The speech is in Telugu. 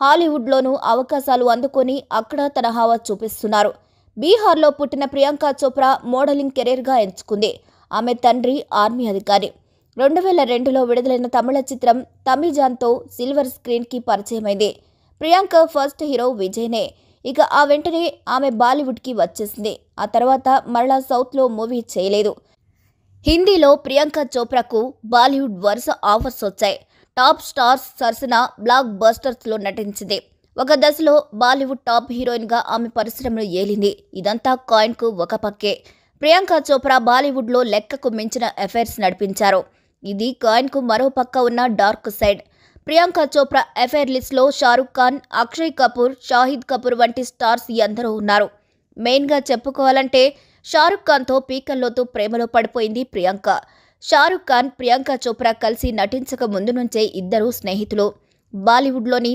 హాలీవుడ్లోనూ అవకాశాలు అందుకొని అక్కడ తన హావా చూపిస్తున్నారు. బీహార్లో పుట్టిన ప్రియాంక చోప్రా మోడలింగ్ కెరీర్గా ఎంచుకుంది. ఆమె తండ్రి ఆర్మీ అధికారి. 2002లో విడుదలైన తమిళ చిత్రం తమిజాన్తో సిల్వర్ స్క్రీన్కి పరిచయమైంది. ప్రియాంక ఫస్ట్ హీరో విజయ్నే. ఇక ఆ వెంటనే ఆమె బాలీవుడ్కి వచ్చేసింది. ఆ తర్వాత మరలా సౌత్లో మూవీ చేయలేదు. హిందీలో ప్రియాంక చోప్రాకు బాలీవుడ్ వరుస ఆఫర్స్ వచ్చాయి. టాప్ స్టార్స్ సరసన బ్లాక్ బస్టర్స్లో నటించింది. ఒక దశలో బాలీవుడ్ టాప్ హీరోయిన్గా ఆమె పరిశ్రమను ఏలింది. ఇదంతా కాయిన్కు ఒక పక్కే. ప్రియాంక చోప్రా బాలీవుడ్లో లెక్కకు మించిన అఫైర్స్ నడిపించారు. ఇది కాయిన్కు మరో పక్క ఉన్న dark side. Priyanka Chopra affair లిస్ట్లో షారుఖ్ ఖాన్, అక్షయ్ కపూర్, షాహిద్ కపూర్ వంటి స్టార్స్ ఎందరో ఉన్నారు. మెయిన్గా చెప్పుకోవాలంటే షారుఖ్ ఖాన్తో పీకల్లోతు ప్రేమలో పడిపోయింది ప్రియాంక. షారుఖ్ ఖాన్, ప్రియాంక చోప్రా కలిసి నటించక ముందు నుంచే ఇద్దరు స్నేహితులు. బాలీవుడ్లోని